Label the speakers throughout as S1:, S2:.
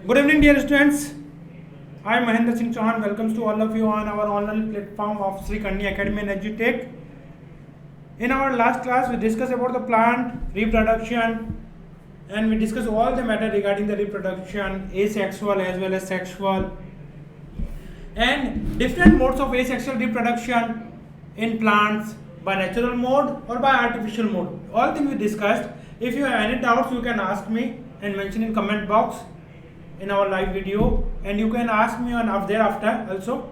S1: Good evening, dear students. I am Mahendra Singh Chauhan. Welcomes to all of you on our online platform of Sri Kandi Academy and EduTech. In our last class, we discussed about the plant reproduction, and we discussed all the matter regarding the reproduction, asexual as well as sexual, and different modes of asexual reproduction in plants by natural mode or by artificial mode. All things we discussed. If you have any doubts, you can ask me and mention in comment box in our live video, and you can ask me on up thereafter also.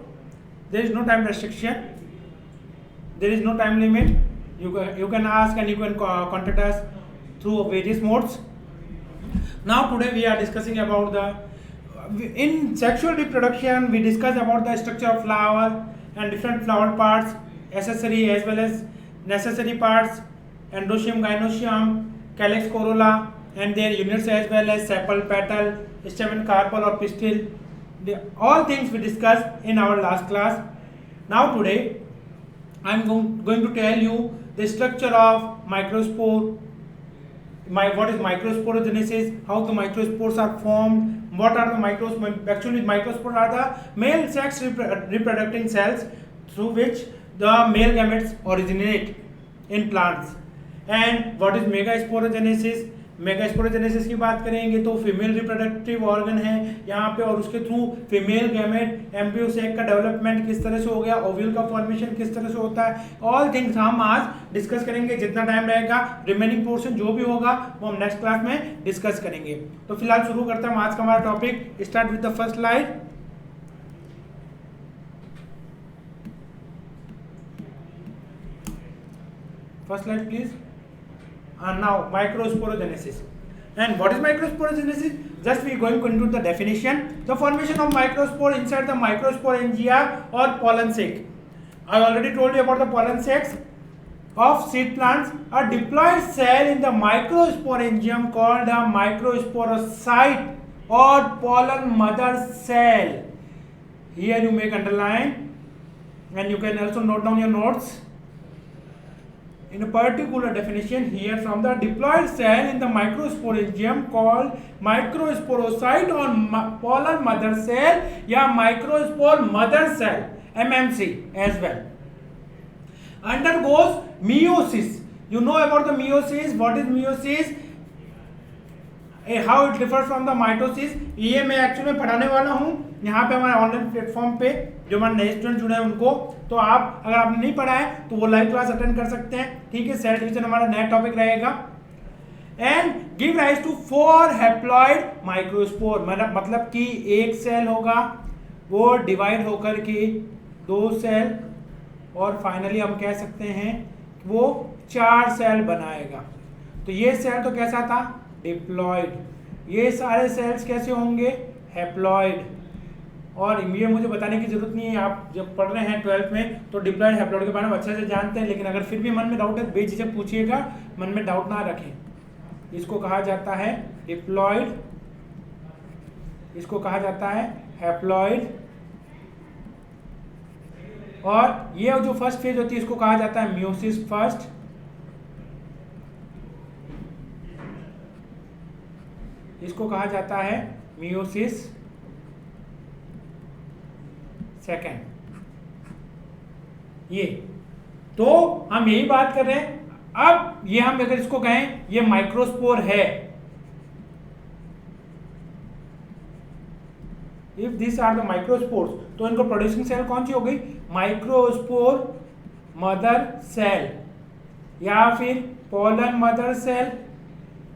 S1: There is no time restriction, there is no time limit. You can ask and you can contact us through various modes. Now today we are discussing about in sexual reproduction we discuss about the structure of flower and different flower parts, accessory as well as necessary parts, endoecium, gynoecium, calyx, corolla, and their units as well as sepal, petal, stamen, carpel or pistil. All things we discussed in our last class. Now today I am going to tell you the structure of microspore, what is microsporogenesis, how the microspores are formed, what are the microspores. Actually microspores are the male sex reproducing cells through which the male gametes originate in plants. And what is megasporogenesis. Megasporogenesis की बात करेंगे तो female reproductive organ है यहाँ पे, और उसके through female gamete embryo sac का डेवलपमेंट किस तरह से हो गया, ओव्यूल का फॉर्मेशन किस तरह से होता है, ऑल थिंग्स हम आज डिस्कस करेंगे. जितना टाइम रहेगा रिमेनिंग पोर्शन जो भी होगा वो हम नेक्स्ट क्लास में डिस्कस करेंगे. तो फिलहाल शुरू करते हैं आज का हमारा topic. Start with the first slide. First slide please. And now microsporogenesis. And what is microsporogenesis? Just we going into the definition. The formation of microspore inside the microsporangia or pollen sac. I already told you about the pollen sacs of seed plants. A diploid cell in the microsporangium called a microsporocyte or pollen mother cell. Here you make underline and you can also note down your notes. In a particular definition here from the diploid cell in the microsporangium called microsporocyte or pollen mother cell या microspore mother cell MMC as well undergoes meiosis. You know about the meiosis. What is meiosis? How it differs from the mitosis. ये मैं actually में पढ़ाने वाला हूँ यहाँ पे हमारे ऑनलाइन प्लेटफॉर्म पे जो हमारे नए स्टूडेंट जुड़े हैं उनको. तो आप अगर आपने नहीं पढ़ा है तो वो लाइव क्लास अटेंड कर सकते हैं. ठीक है, सेल डिवीजन हमारा नया टॉपिक रहेगा. And give rise to 4 haploid microspore. मतलब कि एक सेल होगा वो डिवाइड होकर के 2 सेल और फाइनली हम कह सकते हैं वो 4 सेल बनाएगा. तो ये सेल तो कैसा था, डिप्लॉइड. ये सारे सेल्स कैसे होंगे, हैप्लॉइड. और ये मुझे बताने की जरूरत नहीं है, आप जब पढ़ रहे हैं 12th में तो डिप्लॉइड हैप्लॉइड के बारे में अच्छे से जानते हैं. लेकिन अगर फिर भी मन में डाउट है बेझिझक पूछिएगा, मन में डाउट ना रखें. इसको कहा जाता है डिप्लॉइड, इसको कहा जाता है हैप्लॉइड. और ये जो फर्स्ट फेज होती है इसको कहा जाता है मियोसिस फर्स्ट. इसको कहा जाता है मियोसिस सेकेंड. ये तो हम यही बात कर रहे हैं. अब ये हम अगर इसको कहें ये माइक्रोस्पोर है, if this are the microspores तो इनको प्रोड्यूसिंग सेल कौन सी हो गई, माइक्रोस्पोर मदर सेल या फिर पोलन मदर सेल.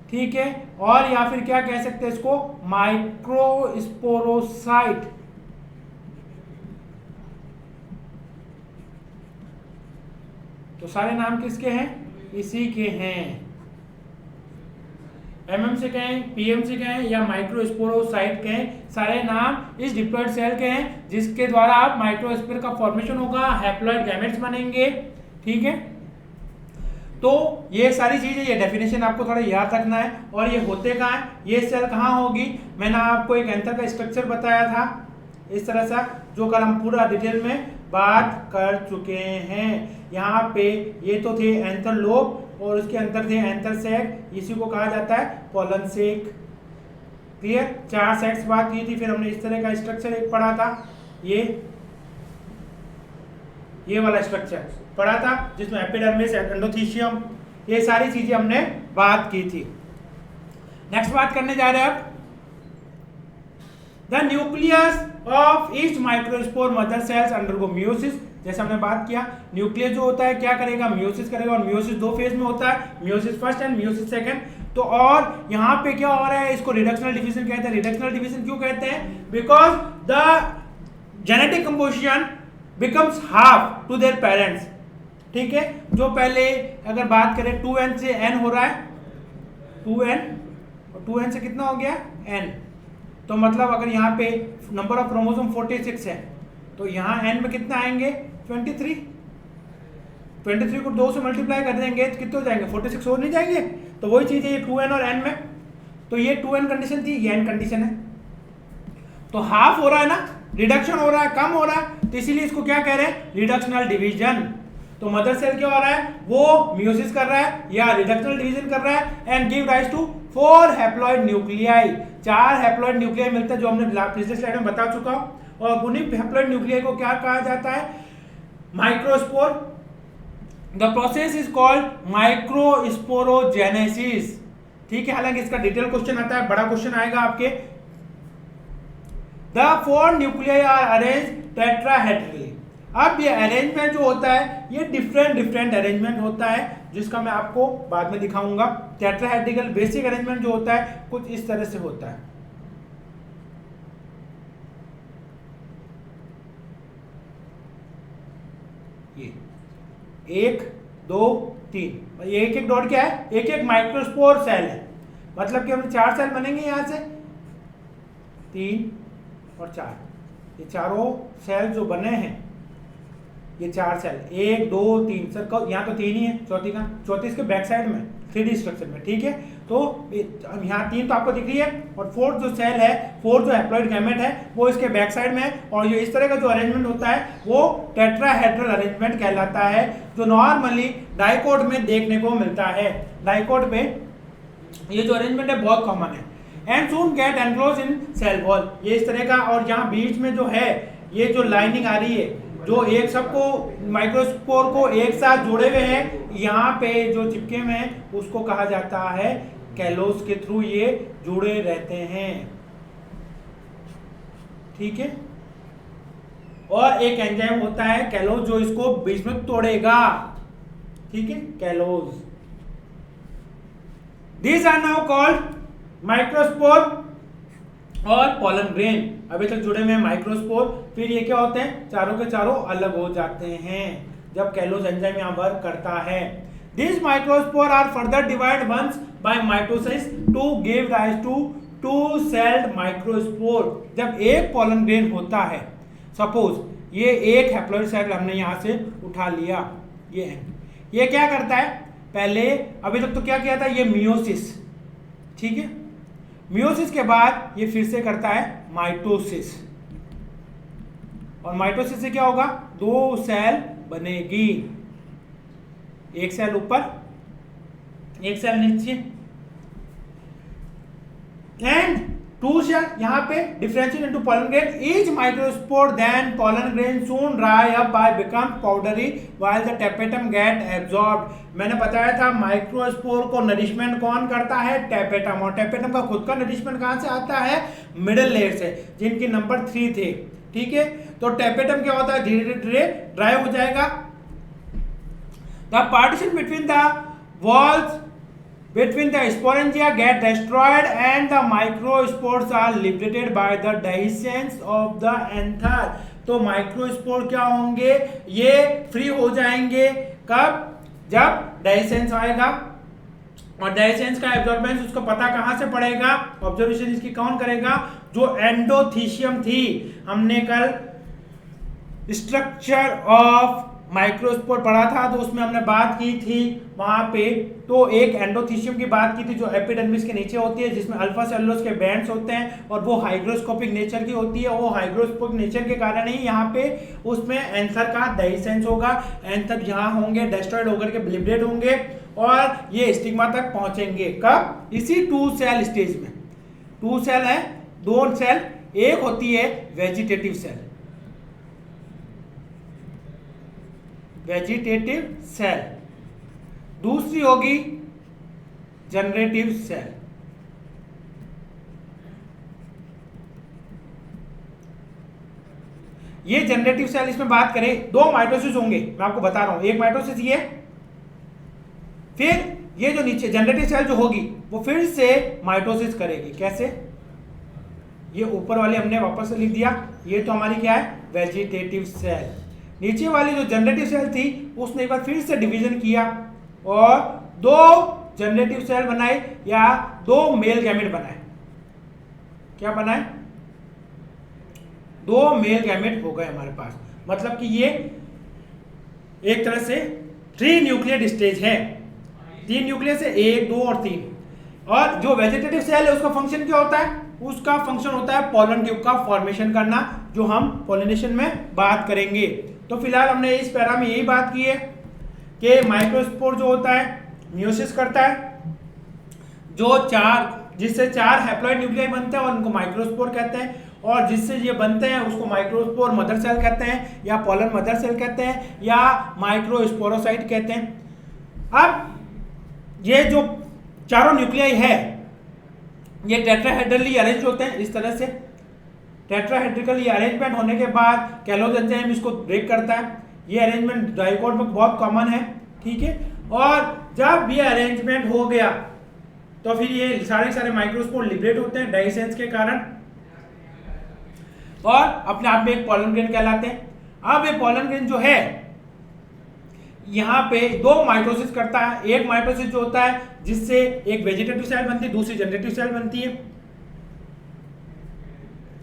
S1: ठीक है, और या फिर क्या कह सकते हैं इसको, माइक्रोस्पोरोसाइट. तो सारे नाम किसके हैं, इसी के हैं. एमएम से कहें, पीएम से कहें या माइक्रोस्पोरोसाइट कहें, सारे नाम इस डिप्लॉइड सेल के हैं जिसके द्वारा आप माइक्रोस्पोर का फॉर्मेशन होगा, हैप्लॉइड गैमेट्स बनेंगे. ठीक है, तो ये सारी चीजें, ये डेफिनेशन आपको थोड़ा याद रखना है. और ये होते कहाँ है, ये सेल कहाँ होगी, मैंने आपको एक एंथर का स्ट्रक्चर बताया था इस तरह सा, जो कल हम पूरा डिटेल में बात कर चुके हैं. यहाँ पे ये तो थे एंथर लोब और उसके अंदर थे एंथर सेक, इसी को कहा जाता है पोलन सेक. क्लियर। 4 सेट्स बात की थी, फिर हमने इस तरह का स्ट्रक्चर एक पढ़ा था, ये वाला स्ट्रक्चर पढ़ा था जिसमें एपिडर्मिस, एंडोथीशियम, ये सारी चीजें हमने बात की थी। नेक्स्ट बात करने जा रहे हैं अब the nucleus of each microspore mother cells undergo meiosis. जैसे हमने बात किया, न्यूक्लियस जो होता है क्या करेगा, मियोसिस करेगा, और मियोसिस 2 फेज में होता है, meiosis first and meiosis second. तो और यहाँ पे क्या हो रहा है, इसको रिडक्शनल डिवीजन कहते हैं। रिडक्शनल डिवीजन क्यों कहते हैं, because the genetic composition becomes half to their parents. ठीक है, जो पहले अगर बात करें 2n से n हो रहा है, 2n और 2n से कितना हो गया n, तो मतलब अगर यहाँ पे नंबर ऑफ क्रोमोसोम 46 है तो यहाँ n में कितना आएंगे 23। 23 को 2 से मल्टीप्लाई कर देंगे तो कितने हो जाएंगे 46 और नहीं जाएंगे। तो वही चीज है ये 2n और n में, तो ये 2n कंडीशन थी, ये n कंडीशन है। तो हाफ हो रहा है ना, रिडक्शन हो रहा है, कम हो रहा है, तो इसीलिए इसको क्या कह रहे हैं, रिडक्शनल डिवीजन। तो मदर सेल क्या हो रहा है, वो मियोसिस कर रहा है या रिडक्शनल डिवीजन कर रहा है and give rise to 4 haploid nuclei. 4 haploid nuclei मिलता है, जो हमने पिछले स्लाइड में बता चुका हूं। और उन्हीं हैप्लॉइड न्यूक्लियाई को क्या कहा जाता है, microspore. The process is called microsporogenesis. ठीक है, हालांकि इसका डिटेल क्वेश्चन आता है, बड़ा क्वेश्चन आएगा आपके। The 4 nuclei are arrange tetrahedrally. अब ये अरेंजमेंट जो होता है ये डिफरेंट अरेंजमेंट होता है, जिसका मैं आपको बाद में दिखाऊंगा। टेट्राहेड्रिकल बेसिक अरेंजमेंट जो होता है कुछ इस तरह से होता है। ये 1 2 3, एक एक डॉट क्या है, एक एक माइक्रोस्पोर सेल है। मतलब कि हमने 4 सेल बनेंगे यहां से, 3 और 4, ये चारों सेल जो बने हैं, ये 4 सेल 1 2 3, सर यहाँ तो 3 ही है, चौथी इसके बैक साइड में 3D स्ट्रक्चर में। ठीक है, तो यहाँ 3 तो आपको दिख रही है, और 4th जो सेल है, 4th जो हैप्लॉइड गैमेट है वो इसके बैक साइड में है। और ये इस तरह का जो अरेंजमेंट होता है वो टेट्राहेड्रल अरेंजमेंट कहलाता है, जो नॉर्मली डाइकोट में देखने को मिलता है। डाइकोट में ये जो अरेंजमेंट है बहुत कॉमन है। And soon get enclose in cell wall, ये इस तरह का। और यहाँ बीच में जो है ये जो लाइनिंग आ रही है, जो एक सबको माइक्रोस्पोर को एक साथ जुड़े हुए हैं, यहाँ पे जो चिपके हुए हैं उसको कहा जाता है कैलोस के थ्रू ये जुड़े रहते हैं। ठीक है, और एक एंजाइम होता है कैलोस जो इसको बीच में तोड़ेगा। ठीक है, callus. These are now called microspore और पॉलन ग्रेन। अभी तक जुड़े हुए माइक्रोस्पोर, फिर ये क्या होते हैं, चारों के चारों अलग हो जाते हैं जब कैलोस एंजाइम यहाँ वर्क करता है। These microspore are further divided once by mitosis to give rise to two-celled microspore। जब एक पॉलन ग्रेन होता है, सपोज ये एक हैप्लॉइड सेल हमने यहाँ से उठा लिया, ये क्या करता है, पहले अभी तक तो क्या किया था, ये मियोसिस। ठीक है, मियोसिस के बाद ये फिर से करता है माइटोसिस, और माइटोसिस से क्या होगा, 2 सेल बनेगी, एक सेल ऊपर एक सेल नीचे, एंड 2 सेल यहाँ पे differentiate into pollen grain. Each microspore then pollen grain soon dry up by become powdery while the tapetum get absorbed. मैंने बताया था माइक्रोस्पोर को नरिशमेंट कौन करता है, टेपेटम। और टेपेटम का खुद का नरिशमेंट कहां से आता है, मिडिल लेयर से, जिनकी नंबर 3 थे। ठीक है, तो टेपेटम क्या होता है, धीरे धीरे ड्राई हो जाएगा। The partition between the walls between the sporangia get destroyed and the microspores are liberated by the dehiscence of the anther। तो माइक्रोस्पोर क्या होंगे, ये फ्री हो जाएंगे कब, जब डेहिसेंस आएगा। और डेहिसेंस का एब्जॉर्बेंस उसको पता कहां से पड़ेगा, ऑब्जर्वेशन इसकी कौन करेगा, जो एंडोथीशियम थी। हमने कल स्ट्रक्चर ऑफ माइक्रोस्पोर पढ़ा था, तो उसमें हमने बात की थी वहां पे, तो एक एंडोथीशियम की बात की थी जो एपिडर्मिस के नीचे होती है, जिसमें अल्फा सेलुलोज के बैंड्स होते हैं, और वो हाइग्रोस्कोपिक नेचर की होती है। वो हाइग्रोस्कोपिक नेचर के कारण ही यहाँ पे उसमें एंथर का डेहिसेंस होगा, एंथर यहाँ होंगे, डेस्ट्रॉयड होकर के लिबरेट होंगे, और ये स्टिग्मा तक पहुंचेंगे कब, इसी 2 सेल स्टेज में। 2 सेल है, 2 सेल, एक होती है वेजिटेटिव सेल, वेजिटेटिव सेल, दूसरी होगी जनरेटिव सेल। ये जनरेटिव सेल, इसमें बात करें 2 माइटोसिस होंगे, मैं आपको बता रहा हूं। एक माइटोसिस ये, फिर ये जो नीचे जनरेटिव सेल जो होगी वो फिर से माइटोसिस करेगी। कैसे? ये ऊपर वाली हमने वापस से लिख दिया, ये तो हमारी क्या है, वेजिटेटिव सेल। नीचे वाली जो जनरेटिव सेल थी उसने एक बार फिर से डिवीजन किया और 2 जनरेटिव सेल बनाए या 2 मेल गैमेट बनाए। क्या बनाए? 2 मेल गैमेट हो गए हमारे पास। मतलब कि ये एक तरह से 3 न्यूक्लियड स्टेज है। 3 न्यूक्लियस है, 1, 2 और 3। और जो वेजिटेटिव सेल है उसका फंक्शन क्या होता है? उसका फंक्शन होता है पॉलन ट्यूब का फॉर्मेशन करना, जो हम पॉलिनेशन में बात करेंगे। तो फिलहाल हमने इस पैरा में यही बात की है कि माइक्रोस्पोर जो होता है मियोसिस करता है, जिससे 4 हैप्लॉइड न्यूक्लियाई बनते हैं और उनको माइक्रोस्पोर कहते हैं, और जिससे ये बनते हैं उसको माइक्रोस्पोर मदर सेल कहते हैं या पॉलन मदर सेल कहते हैं या माइक्रोस्पोरोसाइट कहते हैं। अब ये जो चारों न्यूक्लियाई है ये टेट्राहेड्रली अरेंज होते हैं इस तरह से। टेट्राहेड्रिकली अरेंजमेंट होने के बाद कैलोज एंजाइम इसको ब्रेक करता है। ये अरेंजमेंट डाइकोट में बहुत कॉमन है, ठीक है। और जब ये अरेंजमेंट हो गया तो फिर ये सारे माइक्रोस्पोर लिबरेट होते हैं डाइसेंस के कारण और अपने आप में एक पॉलन ग्रेन कहलाते हैं। अब ये पॉलन ग्रेन जो है यहाँ पे 2 माइटोसिस करता है। एक माइटोसिस जो होता है जिससे एक वेजिटेटिव सेल बनती है, दूसरी जनरेटिव सेल बनती है।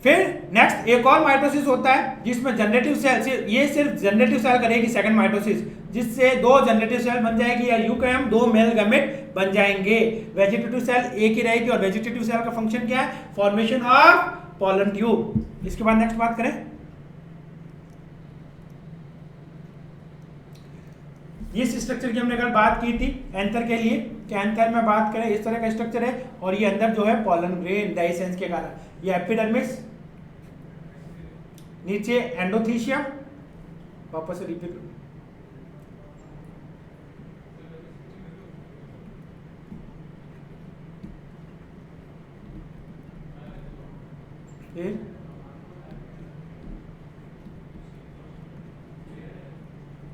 S1: फिर नेक्स्ट एक और माइटोसिस होता है जिसमें जनरेटिव सेल, ये सिर्फ जनरेटिव सेल करेगी सेकंड माइटोसिस, जिससे 2 जनरेटिव सेल बन जाएगी या यूं कहें 2 मेल गैमेट बन जाएंगे। वेजिटेटिव सेल एक ही रहेगी और वेजिटेटिव सेल का फंक्शन क्या है? Formation of pollen tube. इसके बाद नेक्स्ट बात करें, इस स्ट्रक्चर की हमने कल बात की थी एंथर के लिए कि एंथर में बात करें इस तरह का स्ट्रक्चर है और ये अंदर जो है पॉलन ग्रेन डाइसेंस के कारण। ये एपिडर्मिस, नीचे एंडोथीशियम, वापस से रिपीट,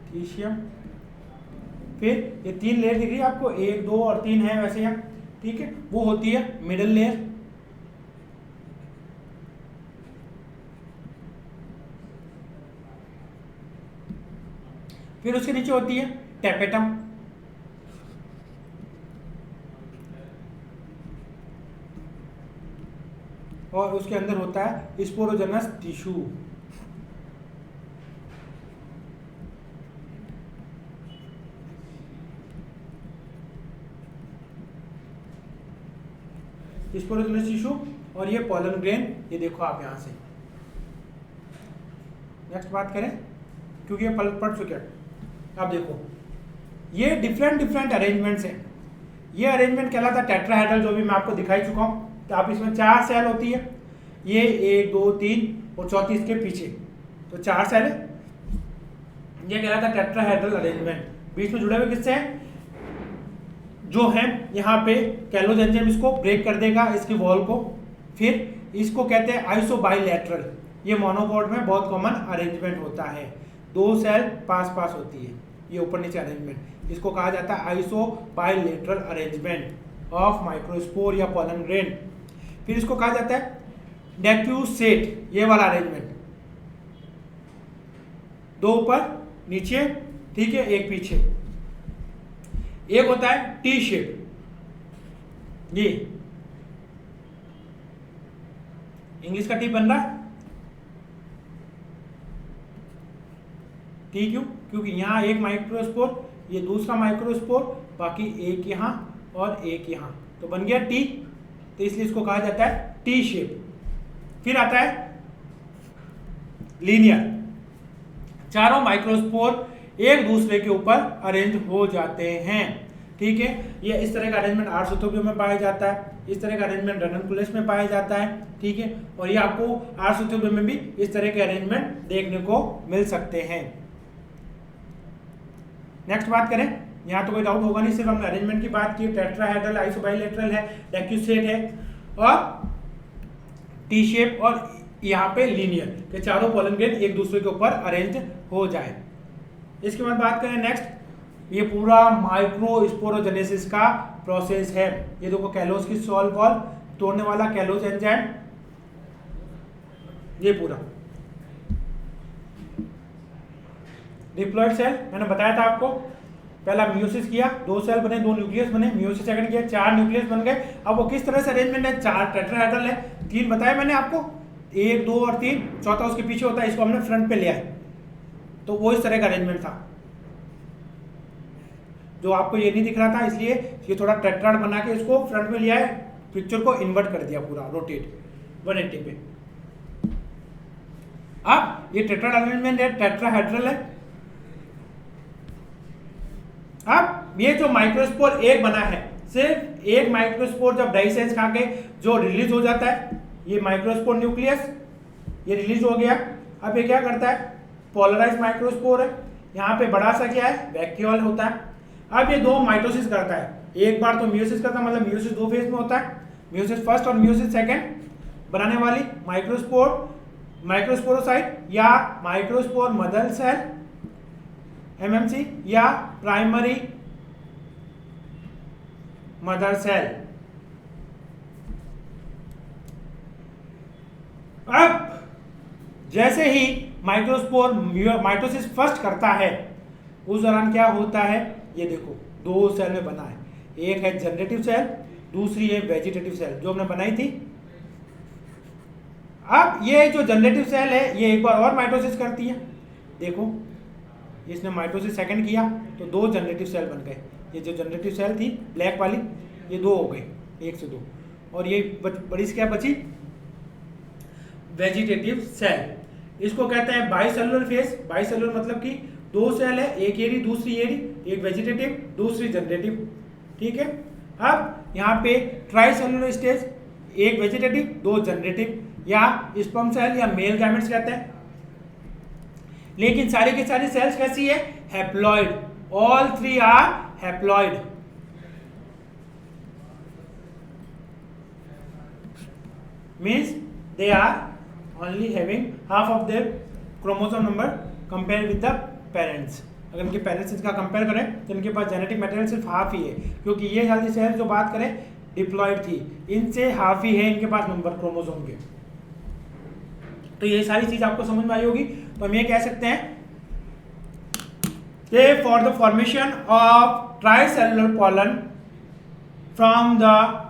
S1: थीशियम, फिर ये 3 लेयर दिख रही है आपको, 1, 2 और 3 है वैसे यहाँ, ठीक है। वो होती है मिडल लेयर। फिर उसके नीचे होती है टेपेटम, और उसके अंदर होता है स्पोरोजेनस टिश्यू। स्पोरोजेनस टिश्यू और ये पॉलन ग्रेन, ये देखो आप यहां से। नेक्स्ट बात करें क्योंकि ये पढ़ चुके हैं। आप देखो ये डिफरेंट अरेंजमेंट्स हैं। ये अरेंजमेंट कहलाता है टेट्राहेड्रल, जो भी मैं आपको दिखाई चुका हूं। तो आप इसमें 4 सेल होती है, ये 1, 2, 3 और चौथी इसके पीछे, तो 4 सेल है। ये कहलाता है टेट्राहेड्रल अरेंजमेंट। बीच में जुड़े हुए किससे हैं? जो है यहाँ पे कैलोज एंजाइम इसको ब्रेक कर देगा, इसकी वॉल को। फिर इसको कहते हैं आइसोबाइलेटरल। ये मोनोकॉट में बहुत कॉमन अरेंजमेंट होता है, 2 सेल पास होती है, ये ऊपर नीचे अरेंजमेंट। इसको कहा जाता है आइसोबाइलेटरल अरेंजमेंट ऑफ माइक्रोस्पोर या पॉलन ग्रेन। फिर इसको कहा जाता है डिफ्यूज सेट, ये वाला अरेंजमेंट, 2 ऊपर नीचे, ठीक है, एक पीछे। एक होता है टी शेप, ये इंग्लिश का टी बन रहा है टी, क्यों? क्योंकि यहाँ एक माइक्रोस्पोर, ये दूसरा माइक्रोस्पोर, बाकी एक यहाँ और एक यहाँ, तो बन गया टी। तो इसलिए इसको कहा जाता है टी शेप। फिर आता है लीनियर, चारों माइक्रोस्पोर एक दूसरे के ऊपर अरेंज हो जाते हैं। ठीक है। ये इस तरह का अरेंजमेंट आर्सोथोपियो में पाया जाता है, इस तरह का अरेंजमेंट रननकुलस में पाया जाता है, ठीक है। और ये आपको आर्सोथोपियो में भी इस तरह के अरेंजमेंट देखने को मिल सकते हैं। नेक्स्ट बात करें, यहाँ तो कोई डाउट होगा नहीं, सिर्फ हमने अरेंजमेंट की बात की। टेट्राहेड्रल, आइसोबाइलेटरल है, डेक्यूसेट है और टी शेप, और यहाँ पे लीनियर के चारों पोलन ग्रेन एक दूसरे के ऊपर अरेंज हो जाए। इसके बाद बात करें नेक्स्ट, ये पूरा माइक्रोस्पोरोजेनेसिस का प्रोसेस है। ये देखो कैलोस की सॉल वॉल तोड़ने वाला कैलोस एंजाइम, ये पूरा डिप्लॉइड सेल मैंने बताया था आपको। पहला मियोसिस किया, 2 सेल बने, 2 न्यूक्लियस बने, मियोसिस सेकंड किया, 4 न्यूक्लियस बन गए। अब वो किस तरह से अरेंजमेंट है, 4 टेट्राहेड्रल है, 3 बताया मैंने आपको, 1, 2 और 3, चौथा उसके पीछे होता है, इसको हमने फ्रंट पे लिया है। तो वो इस तरह का अरेंजमेंट था, जो आपको ये नहीं दिख रहा था, इसलिए ये थोड़ा टेट्राड बना के इसको फ्रंट में लिया है, पिक्चर को इन्वर्ट कर दिया पूरा, रोटेट 180 पे। अब ये टेट्राड अरेंजमेंट है, टेट्राहेड्रल है। अब ये जो माइक्रोस्पोर एक बना है, सिर्फ एक माइक्रोस्पोर जब डाइसेंस खा के जो रिलीज हो जाता है, ये माइक्रोस्पोर न्यूक्लियस ये रिलीज हो गया। अब ये क्या करता है, पोलराइज माइक्रोस्पोर है, यहाँ पे बड़ा सा क्या है, वैक्यूल होता है। अब ये 2 माइटोसिस करता है, एक बार तो मियोसिस करता है, मतलब मियोसिस 2 फेज में होता है, मियोसिस फर्स्ट और मियोसिस सेकंड बनाने वाली माइक्रोस्पोर, माइक्रोस्पोरोसाइट या माइक्रोस्पोर मदर सेल एमएमसी या प्राइमरी मदर सेल। अब जैसे ही माइक्रोस्पोर माइटोसिस फर्स्ट करता है, उस दौरान क्या होता है, ये देखो 2 सेल में बना है, एक है जनरेटिव सेल, दूसरी है वेजिटेटिव सेल जो हमने बनाई थी। अब ये जो जनरेटिव सेल है ये एक बार और माइटोसिस करती है, देखो इसने माइटोसिस सेकंड किया तो 2 जनरेटिव सेल बन गए। ये जो जनरेटिव सेल थी ब्लैक वाली, ये 2 हो गए, 1 से 2, और ये बड़ी क्या बची, वेजिटेटिव सेल। इसको कहते हैं बाइसेलुलर फेज। बाइसेलुलर मतलब कि 2 सेल है, एक एरी दूसरी एरी, एक वेजिटेटिव दूसरी जनरेटिव, ठीक है। अब यहाँ पे ट्राइसेलुलर स्टेज, एक वेजिटेटिव 2 जनरेटिव, या स्पर्म सेल या मेल गैमेट्स कहते हैं। लेकिन सारी की सारी सेल्स कैसी है, haploid, all 3 are haploid. Means they are only having half of their chromosome number compare with the parents. अगर इनके पेरेंट्स इसका कंपेयर करें तो इनके पास जेनेटिक मटेरियल सिर्फ हाफ ही है, क्योंकि ये सारी सेल्स जो बात करें डिप्लॉइड थी, इनसे हाफ ही है इनके पास नंबर क्रोमोसोम के। तो ये सारी चीज आपको समझ में आई होगी। तो हम ये कह सकते हैं कि for the formation of tricellular pollen from the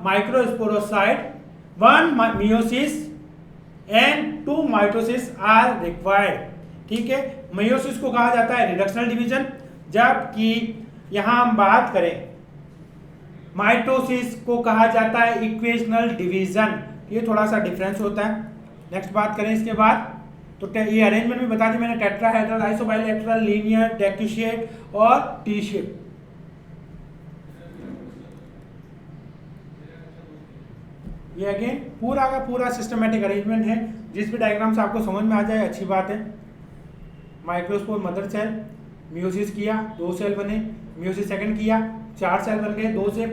S1: microsporocyte 1 meiosis and 2 mitosis are required, ठीक है। मेयोसिस को कहा जाता है रिडक्शनल डिवीजन, जबकि यहां हम बात करें माइटोसिस को कहा जाता है इक्वेशनल डिवीजन। ये थोड़ा सा डिफरेंस होता है। नेक्स्ट बात करें इसके बाद, तो ये अरेंजमेंट भी बता दी मैंने, टेट्राहेड्रल, आइसोबाइलेटरल, लीनियर, डेक्यूसेट और टी शेप। ये अगेन पूरा का पूरा सिस्टमेटिक अरेंजमेंट है। जिस भी डायग्राम से आपको समझ में आ जाए अच्छी बात है। माइक्रोस्पोर मदर सेल, मियोसिस किया 2 सेल बने, मियोसिस सेकंड किया 4 सेल बन गए, 2 से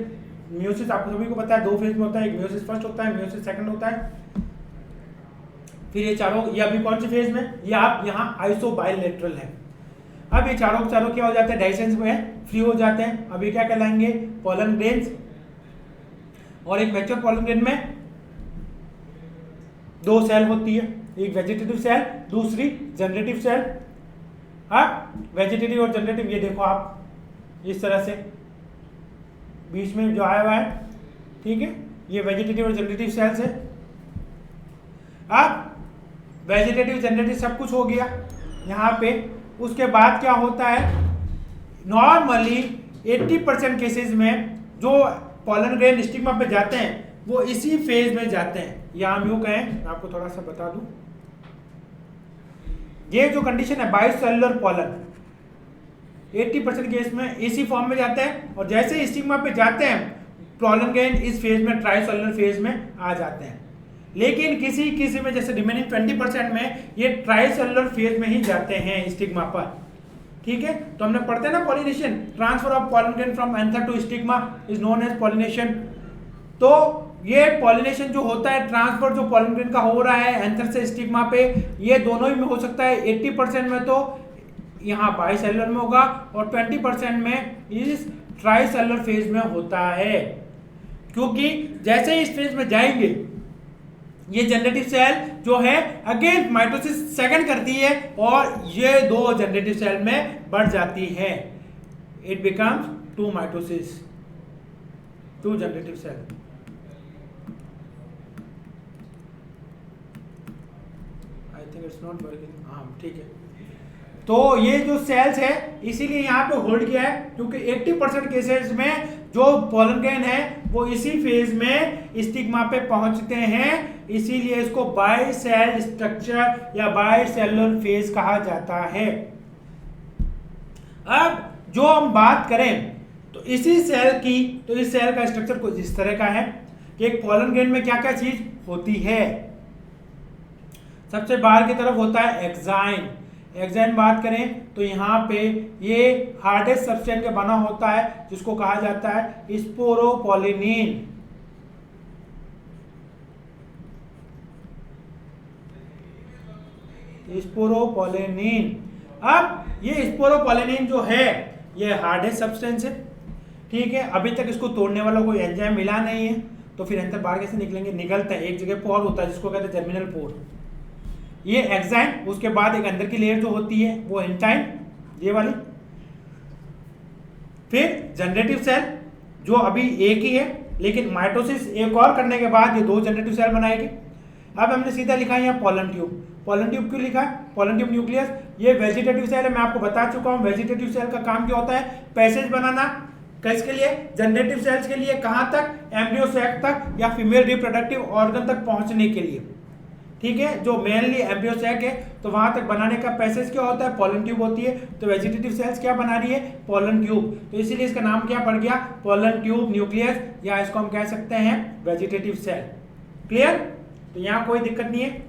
S1: मियोसिस आपको सभी को पता है 2 फेज में होता है, एक मियोसिस फर्स्ट होता है, मियोसिस सेकंड होता है। फिर ये चारों, ये अभी कौन से फेज में, ये आप यहाँ आइसोबाइलेटरल है। अब ये चारों चारों क्या हो जाते हैं, डाइसेंस में फ्री हो जाते हैं। अब ये क्या कहलाएंगे, पोलन ग्रेन्स। और एक मैच्योर पोलन ग्रेन में 2 सेल होती है, एक वेजिटेटिव सेल, दूसरी जनरेटिव सेल। अब वेजिटेटिव और जनरेटिव ये देखो आप इस तरह से बीच में जो आया हुआ है, ठीक है, ये वेजिटेटिव और जनरेटिव सेल्स है। अब वेजिटेटिव जनरेटिव सब कुछ हो गया यहाँ पे। उसके बाद क्या होता है, नॉर्मली 80% केसेस में जो पोलन ग्रेन स्टिग्मा पे जाते हैं वो इसी फेज में जाते हैं। या हम यूं कहें, मैं आपको थोड़ा सा बता दूं, ये जो कंडीशन है बाइसेलुलर पोलन, 80% केस में इसी फॉर्म में जाते हैं, और जैसे स्टिग्मा पे जाते हैं पॉलन ग्रेन इस फेज में ट्राइसेलुलर फेज में आ जाते हैं। लेकिन किसी किसी में जैसे रिमेनिंग 20% में ये ट्राइसेलुलर फेज में ही जाते हैं स्टिग्मा पर। ठीक है, तो हमने पढ़ते हैं ना pollination, transfer of pollen grain from anther to stigma is known as pollination. तो ये पॉलिनेशन जो होता है, ट्रांसफर जो पॉलन ग्रेन का हो रहा है एंथर से स्टिग्मा पे, ये दोनों ही में हो सकता है। 80% में तो यहाँ बाइसेलुलर में होगा और 20% में इस ट्राइसेलुलर फेज में होता है, क्योंकि जैसे ही इस फेज में जाएंगे ये जनरेटिव सेल जो है अगेन माइटोसिस सेकंड करती है और ये दो जनरेटिव सेल में बढ़ जाती है। It becomes 2 mitosis, 2 generative cell. I think it's not working. हाँ ठीक है, तो ये जो सेल्स है इसीलिए यहाँ पे होल्ड किया है, क्योंकि 80% केसेस में जो पॉलन ग्रेन है वो इसी फेज में स्टिग्मा पे पहुंचते हैं, इसीलिए इसको बाइसेल स्ट्रक्चर या बाइसेलुलर फेज कहा जाता है। अब जो हम बात करें तो इसी सेल की, तो इस सेल का स्ट्रक्चर कुछ इस तरह का है कि एक पॉलन ग्रेन में क्या क्या चीज होती है। सबसे बाहर की तरफ होता है एक्साइन। एक्साइन बात करें तो यहाँ पे ये हार्डेस्ट सब्सटेंस का बना होता है जिसको कहा जाता है स्पोरोपोलिनिन। स्पोरोपोलिनिन। अब ये स्पोरोपोलिनिन जो है ये हार्डेस्ट सब्सटेंस है, ठीक है। अभी तक इसको तोड़ने वाला कोई एंजाइम मिला नहीं है, तो फिर एंथर बाहर कैसे निकलेंगे? निकलता है, एक जगह पोर होता है जिसको कहते हैं जर्मिनल पोर। ये एक्साइन, उसके बाद एक अंदर की लेयर जो होती है वो एंटाइन, ये वाली। फिर जनरेटिव सेल जो अभी एक ही है, लेकिन माइटोसिस एक और करने के बाद ये 2 जनरेटिव सेल बनाएगी। अब हमने सीधा लिखा है यहाँ पॉलन ट्यूब। पॉलन ट्यूब क्यों लिखा है? पॉलन ट्यूब न्यूक्लियस ये वेजिटेटिव सेल है, मैं आपको बता चुका हूँ। वेजिटेटिव सेल का काम क्या होता है? पैसेज बनाना। किसके लिए? जनरेटिव सेल्स के लिए। कहाँ तक? एम्ब्रियो सैक तक या फीमेल रिप्रोडक्टिव ऑर्गन तक पहुंचने के लिए, ठीक है। जो मेनली एम्ब्रियो सैक है तो वहां तक बनाने का पैसेज क्या होता है? पॉलन ट्यूब होती है। तो वेजिटेटिव सेल्स क्या बना रही है? Pollen tube. तो इसीलिए इसका नाम क्या पड़ गया? पॉलन ट्यूब न्यूक्लियस, या इसको हम कह सकते हैं वेजिटेटिव सेल। क्लियर? तो यहाँ कोई दिक्कत नहीं है।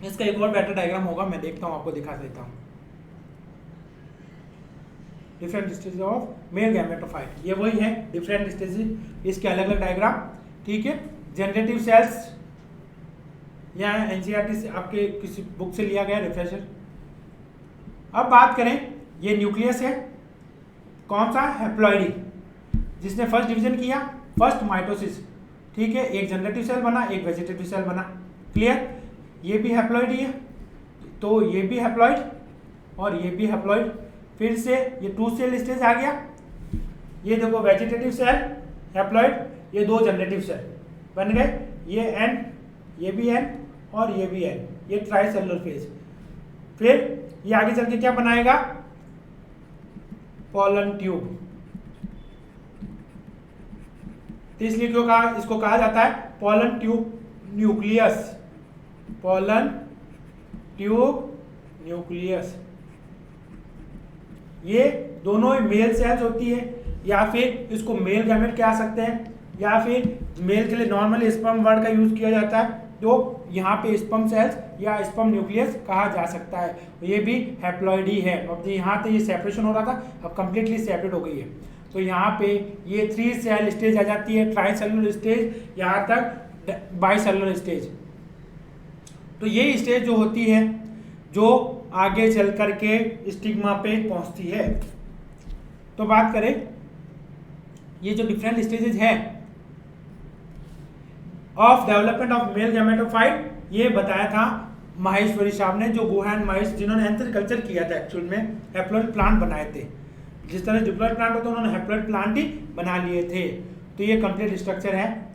S1: इसका एक और बेटर डायग्राम होगा, मैं देखता हूँ, आपको दिखा देता हूँ। Different stage of male gametophyte, ये वही है, डिफरेंट स्टेजेस, इसके अलग अलग डायग्राम, ठीक है। जनरेटिव सेल्स यहाँ एनसीईआरटी से आपके किसी बुक से लिया गया रिफ्रेशर। अब बात करें, ये न्यूक्लियस है, कौन सा? हैप्लॉइडी, जिसने फर्स्ट डिवीजन किया, फर्स्ट माइटोसिस, ठीक है। एक जनरेटिव सेल बना, एक वेजिटेटिव सेल बना। क्लियर? ये भी हैप्लॉइड ही है, तो ये भी हैप्लॉइड और ये भी हैप्लॉइड। फिर से ये 2 सेल स्टेज आ गया। ये देखो वेजिटेटिव सेल, हैप्लॉइड, ये 2 जनरेटिव सेल बन गए। ये एन, ये भी एन और ये भी एन, ये ट्राइसेलुलर फेज। फिर ये आगे चल के क्या बनाएगा? Pollen tube. तो इसलिए क्यों कहा, इसको कहा जाता है pollen tube nucleus. Pollen tube nucleus. ये दोनों ही मेल सेल्स होती है, या फिर इसको मेल गैमेट कह सकते हैं, या फिर मेल के लिए नॉर्मली स्पर्म वर्ड का यूज किया जाता है, तो यहाँ पे स्पर्म सेल्स या स्पर्म न्यूक्लियस कहा जा सकता है। ये भी हैप्लॉइड ही है। अब यहाँ पे ये सेपरेशन हो रहा था, अब कंप्लीटली सेपरेट हो गई है। तो यहाँ पे ये 3 सेल स्टेज आ जाती है, ट्राइसेलुलर स्टेज, यहाँ तक बाइसेलुलर स्टेज। तो ये स्टेज जो होती है जो आगे चल करके स्टिग्मा पे पहुंचती है। तो बात करें, ये जो डिफरेंट स्टेजेस हैं of development of male gametophyte, ये बताया था माहेश्वरी साहब ने, जो गुहान माहेश, जिन्होंने एंथर किया था, एक्चुअल में हैप्लॉइड प्लांट बनाए थे। जिस तरह डिप्लॉइड प्लांट होता है उन्होंने हैप्लॉइड प्लांट ही बना लिए थे। तो ये कंप्लीट स्ट्रक्चर है।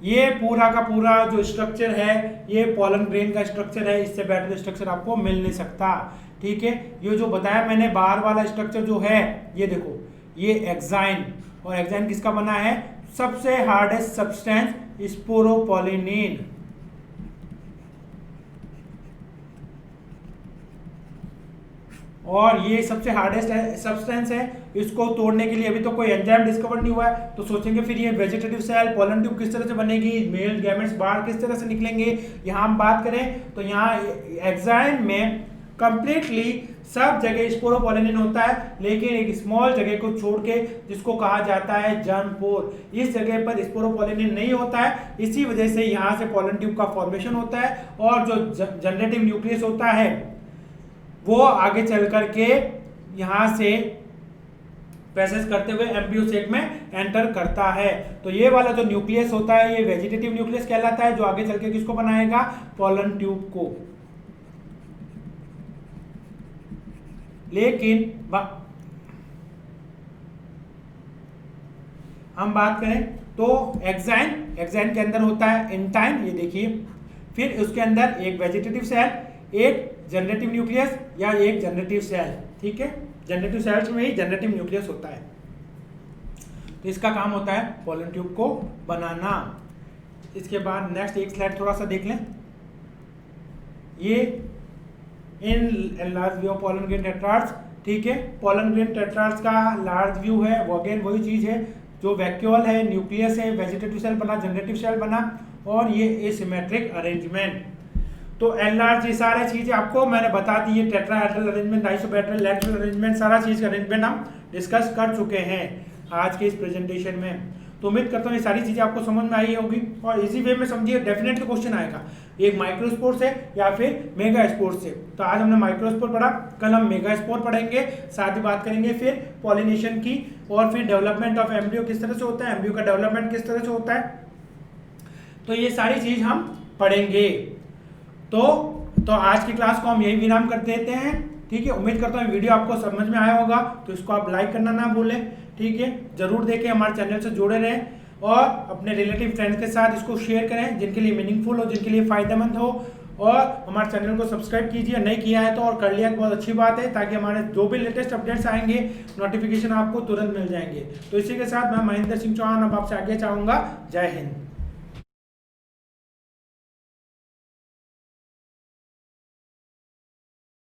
S1: ये पूरा का पूरा जो स्ट्रक्चर है ये पॉलन ग्रेन का स्ट्रक्चर है, इससे बेटर स्ट्रक्चर आपको मिल नहीं सकता, ठीक है। ये जो बताया मैंने बाहर वाला स्ट्रक्चर जो है, ये देखो, ये एक्साइन, और एक्साइन किसका बना है? सबसे हार्डेस्ट सब्सटेंस स्पोरोपोलिनिन। और ये सबसे हार्डेस्ट सब्सटेंस है, इसको तोड़ने के लिए अभी तो कोई एंजाइम डिस्कवर नहीं हुआ है। तो सोचेंगे फिर ये वेजिटेटिव सेल पोलन ट्यूब किस तरह से बनेगी, मेल गैमेट्स बाहर किस तरह से निकलेंगे। यहाँ हम बात करें तो यहाँ एग्जाइम में कंप्लीटली सब जगह स्पोरोपोलिन होता है, लेकिन एक स्मॉल जगह को छोड़ के जिसको कहा जाता है जर्म पोर, इस जगह पर स्पोरोपोलिन नहीं होता है। इसी वजह से यहाँ से पोलन ट्यूब का फॉर्मेशन होता है और जो जनरेटिव न्यूक्लियस होता है वो आगे चल करके यहाँ से पैसेज करते हुए एम्ब्रियो सेक में एंटर करता है। तो ये वाला जो न्यूक्लियस होता है ये वेजिटेटिव न्यूक्लियस कहलाता है, जो आगे चल के किसको बनाएगा, पोलन ट्यूब को। लेकिन हम बात करें तो एक्साइन के अंदर होता है इंटाइन, ये देखिए, फिर उसके अंदर एक वेजिटेटिव सेल, एक जनरेटिव न्यूक्लियस या एक जनरेटिव सेल, ठीक है। जनरेटिव सेल्स में ही जनरेटिव न्यूक्लियस होता है। तो इसका काम होता है पोलन ट्यूब को बनाना। इसके बाद नेक्स्ट एक स्लाइड थोड़ा सा देख लें। ये in large view of pollen grain टेट्राड्स, ठीक है। पोलन ग्रेन टेट्राड्स का लार्ज व्यू है, वो अगेन वही चीज है जो वैक्यूल है, न्यूक्लियस है, वेजिटेटिव सेल बना, जनरेटिव सेल बना, और ये एसिमेट्रिक अरेंजमेंट। तो एनलार्ज ये सारी चीजें आपको मैंने बता दी है, टेट्राहेड्रल अरेंजमेंट, आइसोहेड्रल, लैटरल अरेंजमेंट, सारा चीज का अरेंजमेंट हम डिस्कस कर चुके हैं आज के इस प्रेजेंटेशन में। तो उम्मीद करता हूँ ये सारी चीजें आपको समझ में आई होगी और इसी वे में समझिए, डेफिनेटली क्वेश्चन आएगा एक माइक्रोस्पोर से या फिर मेगास्पोर से। तो आज हमने माइक्रोस्पोर पढ़ा, कल हम मेगास्पोर पढ़ेंगे, साथ ही बात करेंगे फिर पॉलिनेशन की और फिर डेवलपमेंट ऑफ एम्ब्रियो किस तरह से होता है, एम्ब्रियो का डेवलपमेंट किस तरह से होता है। तो ये सारी चीज हम पढ़ेंगे। तो आज की क्लास को हम यही विराम कर देते हैं, ठीक है। उम्मीद करता हूँ वीडियो आपको समझ में आया होगा, तो इसको आप लाइक करना ना भूलें, ठीक है। जरूर देखें, हमारे चैनल से जुड़े रहें और अपने रिलेटिव फ्रेंड्स के साथ इसको शेयर करें जिनके लिए मीनिंगफुल हो, जिनके लिए फायदेमंद हो। और हमारे चैनल को सब्सक्राइब कीजिए, नहीं किया है तो और कर लिया तो बहुत अच्छी बात है, ताकि हमारे जो भी लेटेस्ट अपडेट्स आएंगे नोटिफिकेशन आपको तुरंत मिल जाएंगे। तो इसी के साथ मैं महेंद्र सिंह चौहान अब आपसे आगे चाहूँगा। जय हिंद।